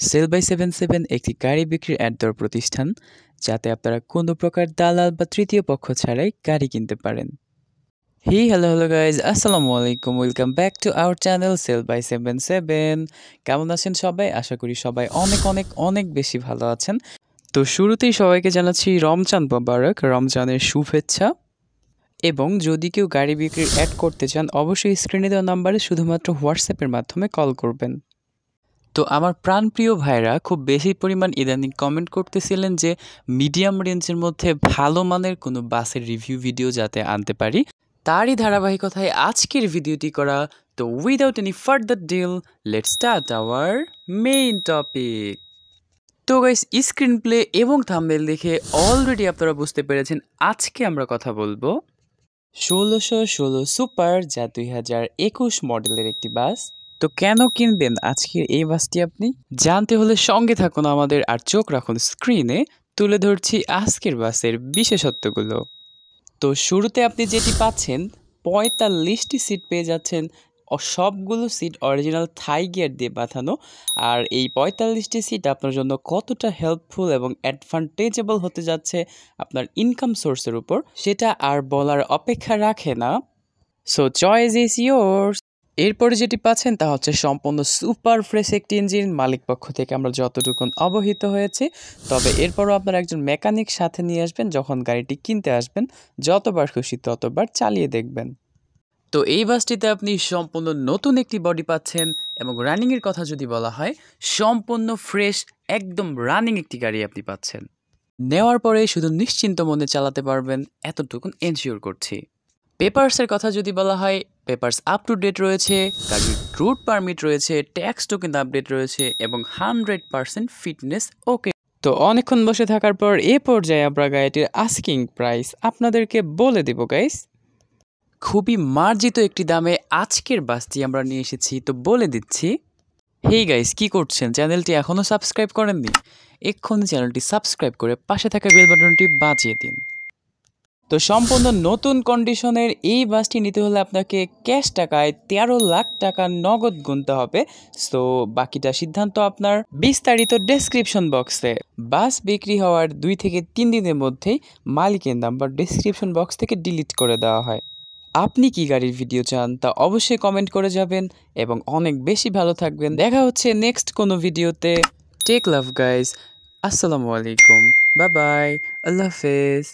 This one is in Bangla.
সেল বাই 77 একটি গাড়ি বিক্রির অ্যাড দেওয়ার প্রতিষ্ঠান, যাতে আপনারা কোনো প্রকার দালাল বা তৃতীয় পক্ষ ছাড়াই গাড়ি কিনতে পারেন। হ্যালো গাইজ, আসসালামু আলাইকুম। Welcome back to our channel sell by 77। কেমন আছেন সবাই? আশা করি সবাই অনেক অনেক অনেক বেশি ভালো আছেন। তো শুরুতেই সবাইকে জানাচ্ছি রমজান মোবারক, রমজানের শুভেচ্ছা। এবং যদি কেউ গাড়ি বিক্রির অ্যাড করতে চান, অবশ্যই স্ক্রিনে দেওয়া নাম্বারে শুধুমাত্র হোয়াটসঅ্যাপের মাধ্যমে কল করবেন। তো আমার প্রাণপ্রিয় ভাইরা খুব বেশি পরিমাণ ইদানিং কমেন্ট করতেছিলেন যে মিডিয়াম রেঞ্জের মধ্যে ভালো মানের কোনো বাসের রিভিউ ভিডিও যাতে আনতে পারি, তারই ধারাবাহিকতায় আজকের ভিডিওটি করা। তো without any further deal, let's start our main topic. তো গাইস, স্ক্রিন প্লে এবং থাম্বনেল দেখে অলরেডি আপনারা বুঝতে পেরেছেন আজকে আমরা কথা বলবো 1616 সুপার, যা 2021 মডেলের একটি বাস। তো কেন কিনবেন আজকের এই বাসটি আপনি? জানতে হলে সঙ্গে থাকুন আমাদের, আর চোখ রাখুন স্ক্রিনে। তুলে ধরছি আজকের বাসের বিশেষত্বগুলো। তো শুরুতে আপনি যেটি পাচ্ছেন, 45টি সিট পেয়ে যাচ্ছেন। সবগুলো সিট অরিজিনাল থাই গিয়ার দিয়ে বাঁধানো। আর এই 45টি সিট আপনার জন্য কতটা হেল্পফুল এবং অ্যাডভান্টেজেবল হতে যাচ্ছে আপনার ইনকাম সোর্সের উপর, সেটা আর বলার অপেক্ষা রাখে না। So choice is yours. এরপরে যেটি পাচ্ছেন তা হচ্ছে সম্পূর্ণ সুপার ফ্রেশ একটি ইঞ্জিন। মালিক পক্ষ থেকে আমরা যতটুকু অবহিত হয়েছে, তবে এরপরও আপনার একজন মেকানিক সাথে নিয়ে আসবেন যখন গাড়িটি কিনতে আসবেন। যতবার খুশি ততবার চালিয়ে দেখবেন। তো এই বাসটিতে আপনি সম্পূর্ণ নতুন একটি বডি পাচ্ছেন, এবং রানিংয়ের কথা যদি বলা হয়, সম্পূর্ণ ফ্রেশ একদম রানিং একটি গাড়ি আপনি পাচ্ছেন। নেওয়ার পরে শুধু নিশ্চিন্ত মনে চালাতে পারবেন, এতটুকু এনশিওর করছি। পেপারসের কথা যদি বলা হয়, পেপারস আপ টু ডেট রয়েছে, গাড়ির রুট পারমিট রয়েছে, ট্যাক্স টোকেন আপডেট রয়েছে, এবং 100% ফিটনেস ওকে। তো অনেকক্ষণ বসে থাকার পর এ পর্যায়ে আমরা গাড়িটির আস্কিং প্রাইস আপনাদেরকে বলে দেব গাইস। খুবই মার্জিত একটি দামে আজকের বাসটি আমরা নিয়ে এসেছি, তো বলে দিচ্ছি। হেই গাইস, কি করছেন? চ্যানেলটি এখনও সাবস্ক্রাইব করেননি? এক্ষুনি চ্যানেলটি সাবস্ক্রাইব করে পাশে থাকা বেল বাটনটি বাজিয়ে দিন। তো সম্পূর্ণ নতুন কন্ডিশনের এই বাসটি নিতে হলে আপনাকে ক্যাশ টাকায় 13 লাখ টাকা নগদ গুনতে হবে। সো বাকিটা সিদ্ধান্ত আপনার। বিস্তারিত ডেসক্রিপশন বক্সে। বাস বিক্রি হওয়ার 2 থেকে 3 দিনের মধ্যেই মালিকের নাম্বার ডেসক্রিপশন বক্স থেকে ডিলিট করে দেওয়া হয়। আপনি কি গাড়ির ভিডিও চান তা অবশ্যই কমেন্ট করে যাবেন, এবং অনেক বেশি ভালো থাকবেন। দেখা হচ্ছে নেক্সট কোনো ভিডিওতে। টেক লাভ গাইজ, আসসালামু আলাইকুম, বাই বাই, আল্লাহ হাফেজ।